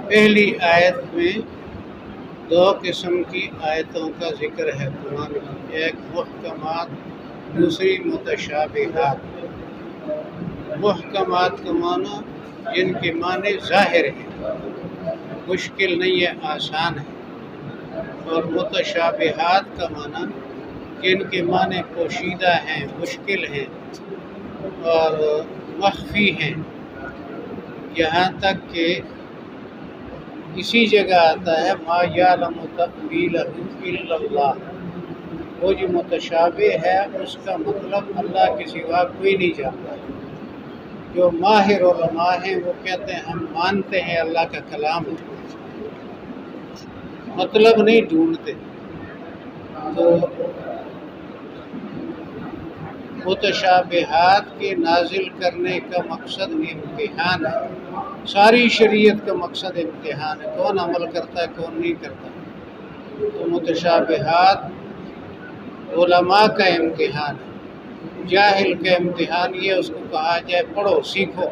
پہلی آیت میں دو قسم کی آیتوں کا ذکر ہے قرآن میں، ایک محکمات، دوسری متشابہات۔ محکمات کا معنی جن کے معنی ظاہر ہیں، مشکل نہیں ہے، آسان ہے، اور متشابہات کا معنی جن کے معنی پوشیدہ ہیں، مشکل ہیں اور مخفی ہیں، یہاں تک کہ اسی جگہ آتا ہے ما یعلم تأویلہ الا اللہ، وہ جو متشابہ ہے اس کا مطلب اللہ کے سوا کوئی نہیں جانتا۔ جو ماہر علماء ہیں وہ کہتے ہیں ہم مانتے ہیں اللہ کا کلام ہے، مطلب نہیں ڈھونڈتے۔ تو متشابہات کے نازل کرنے کا مقصد امتحان ہے، ساری شریعت کا مقصد امتحان ہے، کون عمل کرتا ہے کون نہیں کرتا۔ تو متشابہات علماء کا امتحان ہے، جاہل کا امتحان یہ اس کو کہا جائے پڑھو سیکھو،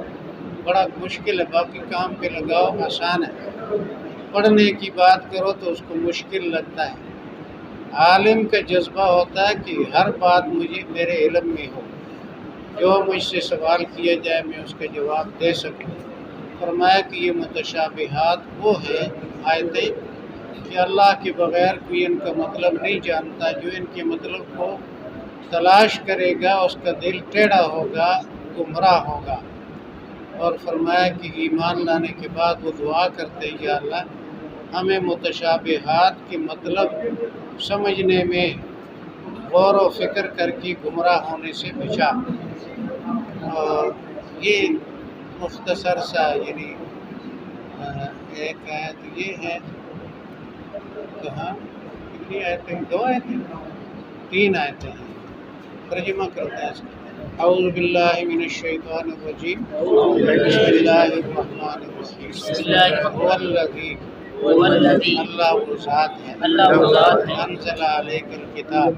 بڑا مشکل ہے، باقی کام پہ لگاؤ آسان ہے، پڑھنے کی بات کرو تو اس کو مشکل لگتا ہے۔ عالم کا جذبہ ہوتا ہے کہ ہر بات مجھے میرے علم میں ہو، جو مجھ سے سوال کیا جائے میں اس کا جواب دے سکوں۔ فرمایا کہ یہ متشابہات وہ ہیں آیتیں کہ اللہ کے بغیر کوئی ان کا مطلب نہیں جانتا، جو ان کے مطلب کو تلاش کرے گا اس کا دل ٹیڑھا ہوگا، گمراہ ہوگا۔ اور فرمایا کہ ایمان لانے کے بعد وہ دعا کرتے ہیں یا اللہ ہمیں متشابہات کے مطلب سمجھنے میں غور و فکر کر کے گمراہ ہونے سے بچا۔ اور یہ مختصر سا یعنی ایک آیت یہ ہے، کہاں کتنی آیتیں؟ دو آیتیں، تین آیتیں ہیں، ترجمہ کرتے ہیں اس کا۔ اعوذ باللہ من الشیطان الرجیم، بسم اللہ الرحمن الرحیم، هو الذی، اللہ وہ ذات ہے، انزل علیک الکتاب،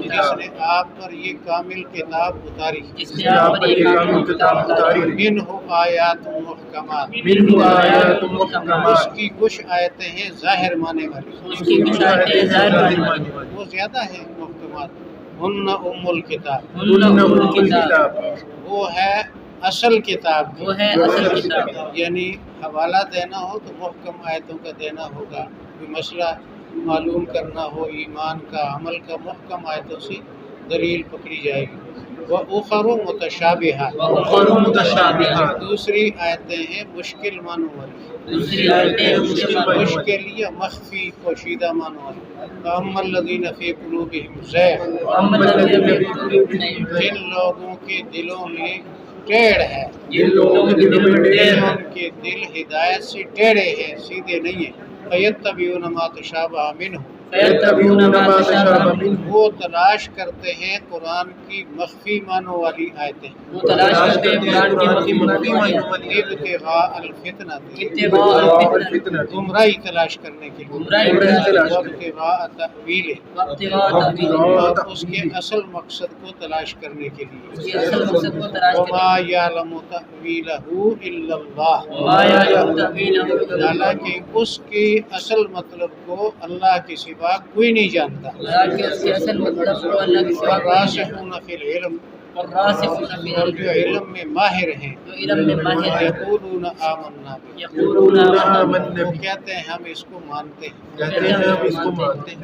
جس نے آپ پر یہ کامل کتاب اتاری، منہ آیات محکمات، اس کی کچھ آیتیں ہیں ظاہر معنی والی، وہ زیادہ ہیں محکمات، ہن ام الکتاب، وہ ہے اصل کتاب، یعنی حوالہ دینا ہو تو محکم آیتوں کا دینا ہوگا، کوئی مسئلہ معلوم کرنا ہو ایمان کا عمل کا، محکم آیتوں سے دلیل پکڑی جائے گی۔ وَأُخَرُ مُتَشَابِهَاتٌ، دوسری آیتیں ہیں مشکل معنوں والی، مشکل یا مخفی پوشیدہ معنوں والی۔ فَأَمَّا الَّذِينَ فِي قُلُوبِهِمْ زَيْغٌ، جن لوگوں کے دلوں میں ٹیڑھ ہے، ان کے دل ہدایت سے ٹیڑھے ہیں، سیدھے نہیں ہیں، فَيَتَّبِعُونَ مَا تَشَابَهَ مِنْهُ، وہ تلاش کرتے ہیں قرآن کی مخفی معنوں والی آیتیں، ابتغاء الفتنہ، گمراہی تلاش کرنے کے لیے، وابتغاء تأویلہ، اور اس کے اصل مقصد کو تلاش کرنے کے لیے، وما یعلم تأویلہ الا اللہ، حالانکہ اس کے اصل مطلب کو اللہ کے سوا کوئی نہیں جانتا۔ والراسخون فی العلم، اور جو علم میں ماہر ہیں، یقولون آمنا به، وہ کہتے ہیں ہم اس کو مانتے ہیں،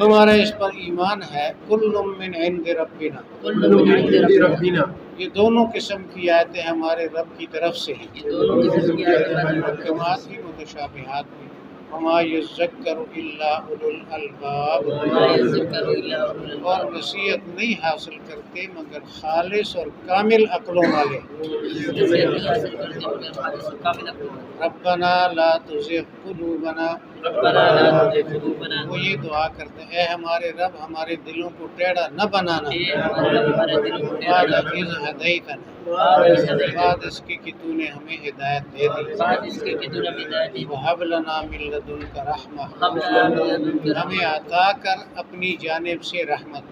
ہمارا اس پر ایمان ہے۔ کل من عند ربنا، یہ دونوں قسم کی آیتیں ہمارے رب کی طرف سے ہیں، محکمات بھی متشابہات بھی۔ وما یذکر الا اولو الالباب، اور نصیحت نہیں حاصل کرتے مگر خالص اور کامل عقلوں والے۔ ربنا لا تزغ قلوبنا، وہ یہ دعا کرتے ہیں اے ہمارے رب ہمارے دلوں کو ٹیڑھا نہ بنانا، بعد اذ ہدیتنا، بعد اس کے کہ تو نے ہمیں ہدایت دے دی، وہب لنا من لدنک رحمہ، ہمیں عطا کر اپنی جانب سے رحمت،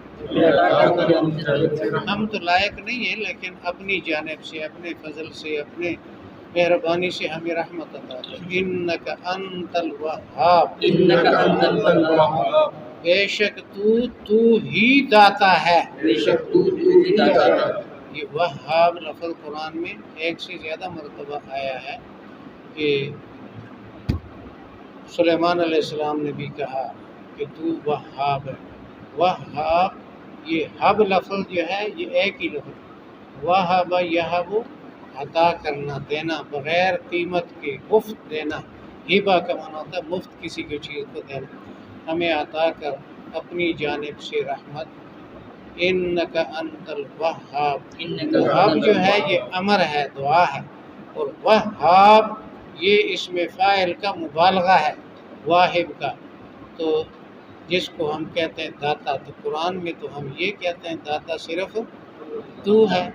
ہم تو لائق نہیں ہیں لیکن اپنی جانب سے، اپنے فضل سے، اپنے مہربانی سے ہمیں رحمت عطا کر۔ انک انت الوہاب، انک انت الوہاب، بے شک تو ہی داتا ہے۔ بے شک تو ہی داتا ہے۔ یہ وہاب لفظ قرآن میں ایک سے زیادہ مرتبہ آیا ہے کہ سلیمان علیہ السلام نے بھی کہا کہ تو وہاب ہے۔ وہاب، یہ حب لفظ جو ہے یہ ایک ہی لفظ، وہب یہب عطا کرنا، دینا بغیر قیمت کے، مفت دینا۔ ہبہ کا معنی ہوتا ہے مفت کسی کو چیز کو دینا۔ ہمیں عطا کر اپنی جانب سے رحمت۔ انک انت الوہاب، وہاب جو ہے یہ امر ہے، دعا ہے، اور وہاب یہ اسم فاعل کا مبالغہ ہے، واہب کا، تو جس کو ہم کہتے ہیں داتا۔ تو قرآن میں تو ہم یہ کہتے ہیں داتا صرف تو ہے۔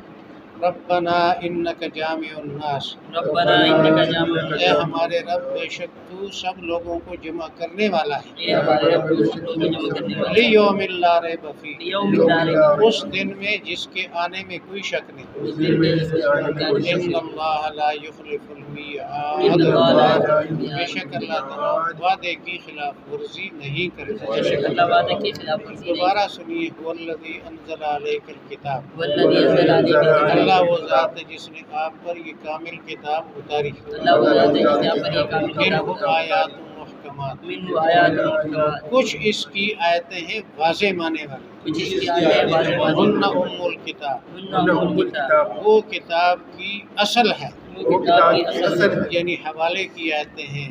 ربنا انک جامع الناس، ربنا انک جامع اے ہمارے رب بے شک تو سب لوگوں کو جمع کرنے والا ہے۔ اے ہمارے رب تو سب لوگوں کو جمع کرنے والا ہے۔ لیوم لا ریب فیہ، یوم لا ریب فیہ، اس دن میں جس کے آنے میں کوئی شک نہیں۔ اس دن میں جس کے آنے میں کوئی شک ان نہیں۔ اللہ لا یخلف المیعاد، ان اللہ لا یخلف المیعاد، بے شک اللہ تعالیٰ وعدے کی خلاف ورزی نہیں کرتا۔ بے شک اللہ وعدے کی خلاف ورزی نہیں کرتا۔ دوبارہ سنیے، هو الذی انزل علیک الکتاب، والذی انزل علیک الکتاب، اللہ وہ ذات ہے جس نے آپ پر یہ کامل کتاب اتاری۔ اللہ وہ ذات ہے جس نے آپ پر یہ کامل کتاب منہ اتاری۔ آیات محکمات، منہ آیات محکمات، کچھ اس کی آیتیں ہیں واضح معنی والی۔ کچھ اس کی آیتیں واضح معنی ہن والی۔ ام الکتاب، ہن ام الکتاب، وہ کتاب کی اصل ہے، وہ کتاب کی اصل ہے۔ یعنی حوالے کی آیتیں ہیں۔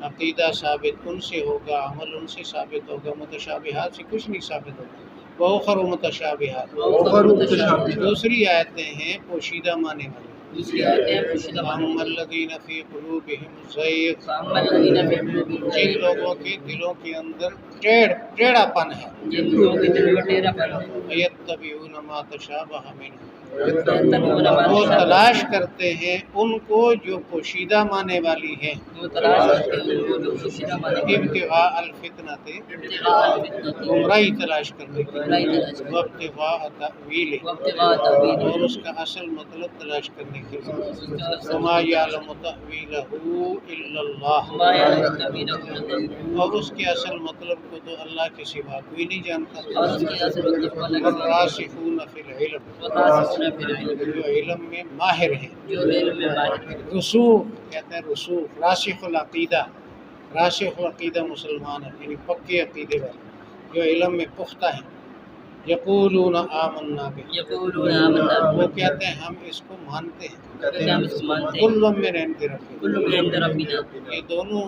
عقیدہ ثابت ان سے ہوگا، عمل ان سے ثابت ہوگا، متشابہات سے کچھ نہیں ثابت ہوگا۔ وَأُخَرُ متشابہات، وَأُخَرُ متشابہات، دوسری آیتیں ہیں پوشیدہ معنی والی۔ دوسری آیتیں پوشیدہ معنی فَأَمَّا والی۔ الَّذِينَ فِي قُلُوبِهِمْ زَيْغٌ، فَأَمَّا الَّذِينَ فِي قُلُوبِهِمْ جن زَيْغٌ، لوگوں کے دلوں کے اندر ٹیڑھا پن ہے، جن لوگوں کے دل میں ٹیڑھا پن ہے، فَيَتَّبِعُونَ مَا تَشَابَهَ مِنْهُ، يَتَّبِعُونَ مَا وہ تَشَابَهَ، تلاش کرتے ہیں ان کو جو پوشیدہ معنی والی ہیں، وہ تلاش کرتے ہیں ان کو جو پوشیدہ معنی والی ہے۔ ابتغاء الفتنۃ، ابتغاء الفتنۃ، گمراہی تلاش کرنے کے گمراہی لیے، تلاش کرنے کے لیے، وابتغاء تأویلہ، وابتغاء تأویلہ، اور اس کا اصل مطلب تلاش کرنے کے لیے، اس کا اصل وما یعلم تأویلہ الا اللہ، ما یعلم تأویلہ الا اللہ، اور اس کے اصل مطلب کو تو اللہ کے سوا کوئی نہیں جانتا۔ اور اس کے اصل مطلب کو اللہ کے سوا والراسخون فی العلم، والراسخون فی العلم، جو علم میں ماہر ہیں۔ جو علم میں ماہر ہیں۔ رسوخ کہتے ہیں، رسوخ، راسخ العقیدہ، راسخ العقیدہ مسلمان ہیں، یعنی پکے عقیدے والے جو علم میں پختہ ہیں۔ یقولون آمنا بہ، یقولون آمنا وہ بہ، کہتے ہیں ہم اس کو مانتے ہیں۔ کہتے ہیں ہم اس کو مانتے ہیں۔ کل من عند ربنا، کل من عند ربنا، یہ دونوں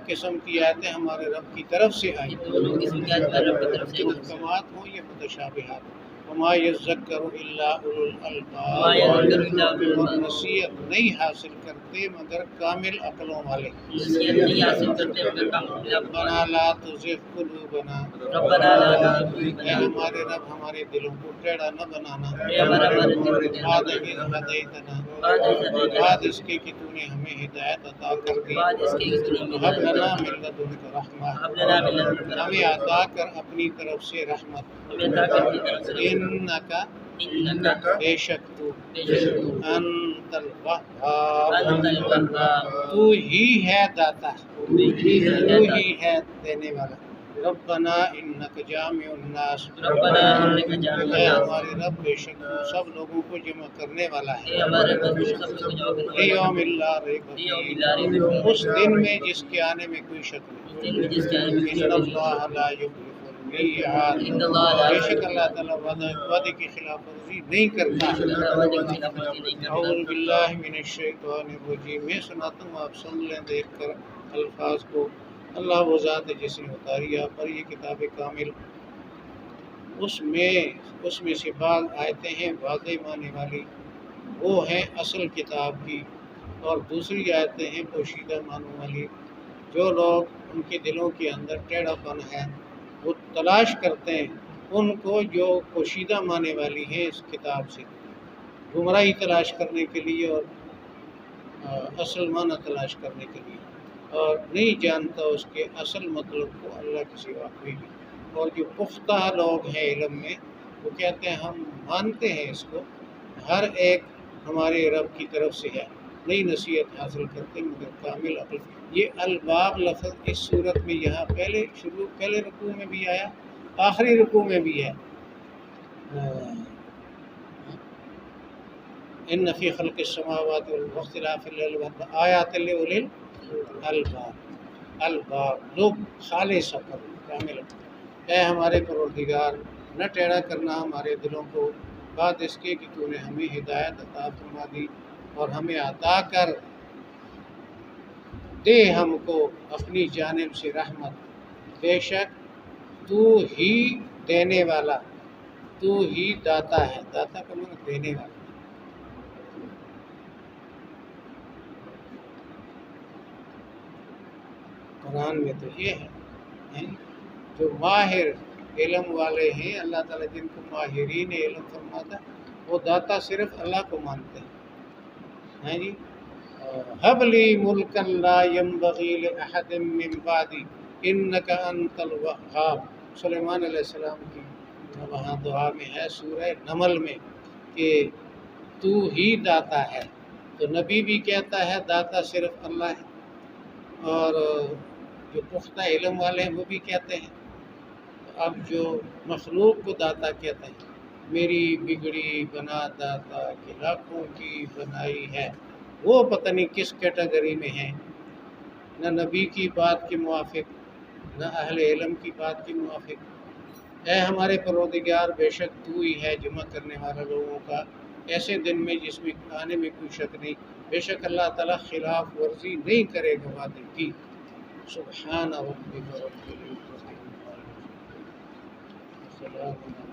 قسم کی آیتیں ہمارے رب کی طرف سے آئی، یہ دونوں قسم کی آیتیں رب کی طرف سے ہیں۔ محکمات ہوں یا متشابہات۔ وما یذکر الا اولو ما الالباب، یذکر الا اولو اور الالباب، نصیحت نہیں حاصل کرتے مگر کامل عقلوں والے۔ نصیحت نہیں حاصل کرتے مگر کام ربنا لا تزغ قلوبنا، ربنا لا تزغ اے قلوبنا، ہمارے رب ہمارے دلوں کو ٹیڑھا نہ بنانا، اے ہمارے دل کو بعد اذ ہدیتنا، بعد از ہدایت، بعد اس کے کہ تو نے ہمیں ہدایت عطا کر دی۔ بعد اس کے کہ تو نے ہمیں ہب ہدایت لنا عطا من لدنک رحمہ، ہب لنا من لدنک رحمۃ، ہمیں عطا کر اپنی طرف سے رحمت۔ ہمیں عطا کر اپنی طرف سے رحمت۔ انک، انک، بے شک تو، بے شک تو، انت الوہاب، انت الوہاب، تو ہی ہے داتا، تو ہی ہے تو داتا، ہی ہے دینے والا۔ ربنا انک جامع الناس، ربنا انک جامع اے الناس، ہمارے رب بے شک تو سب لوگوں کو جمع کرنے والا ہے۔ اے ہمارے رب تو سب کو جمع کرنے والا لیوم لا ریب ہے۔ لیوم فیہ، لا ریب فیہ، اس دن میں جس کے آنے میں کوئی شک نہیں۔ اس دن میں جس کے آنے میں کوئی ان شک نہیں۔ اللہ لا یخلف المیعاد، ان اللہ لا بے شک اللہ تعالیٰ وعدے کی خلاف ورزی نہیں کرتا۔ اللہ وعدے کی خلاف ورزی نہیں کرتا۔ اعوذ باللہ من الشیطان الرجیم، میں سناتا ہوں آپ سن لیں دیکھ کر الفاظ کو۔ اللہ وہ ذات ہے جس نے اتاری آپ پر یہ کتاب کامل، اس میں سے بعض آیتیں ہیں واضح معنی والی، وہ ہیں اصل کتاب کی، اور دوسری آیتیں ہیں پوشیدہ معنوں والی۔ جو لوگ ان کے دلوں کے اندر ٹیڑھا پن ہے وہ تلاش کرتے ہیں ان کو جو پوشیدہ معنی والی ہیں اس کتاب سے، گمراہی تلاش کرنے کے لیے اور اصل معنی تلاش کرنے کے لیے، اور نہیں جانتا اس کے اصل مطلب کو اللہ کے سوا کوئی بھی۔ اور جو پختہ لوگ ہیں علم میں وہ کہتے ہیں ہم مانتے ہیں اس کو، ہر ایک ہمارے رب کی طرف سے ہے، نئی نصیحت حاصل کرتے مگر کامل عقل. یہ الباب لفظ اس صورت میں یہاں پہلے رکوع میں بھی آیا، آخری رکوع میں بھی ہے. ان فی خلق السماوات واختلاف اللیل والآیات لأولی الباب لب خالص عقل کامل. اے ہمارے پروردگار نہ ٹیڑھا کرنا ہمارے دلوں کو بعد اس کے کہ تو نے ہمیں ہدایت عطا فرما دی، اور ہمیں عطا کر دے ہم کو اپنی جانب سے رحمت. بے شک تو ہی دینے والا، تو ہی داتا ہے. داتا کا معنی دینے والا. قرآن میں تو یہ ہے جو ماہر علم والے ہیں اللہ تعالیٰ جن کو ماہرین علم فرماتا ہے وہ داتا صرف اللہ کو مانتے ہیں جی. حب لی ملکا لا ينبغی لأحد من بعدی انک انت الوہاب. سلیمان علیہ السلام کی وہاں دعا میں ہے سورہ نمل میں کہ تو ہی داتا ہے. تو نبی بھی کہتا ہے داتا صرف اللہ ہے، اور جو پختہ علم والے ہیں وہ بھی کہتے ہیں. اب جو مخلوق کو داتا کہتے ہیں، میری بگڑی بنا داتا کہ لاکھوں کی بنائی ہے، وہ پتہ نہیں کس کیٹیگری میں ہیں، نہ نبی کی بات کے موافق نہ اہل علم کی بات کے موافق. اے ہمارے پروردگار بے شک تو ہی ہے جمع کرنے والا لوگوں کا ایسے دن میں جس میں آنے میں کوئی شک نہیں. بے شک اللہ تعالیٰ خلاف ورزی نہیں کرے گا وعدے کی. سبحان ربک رب العزت عما یصفون.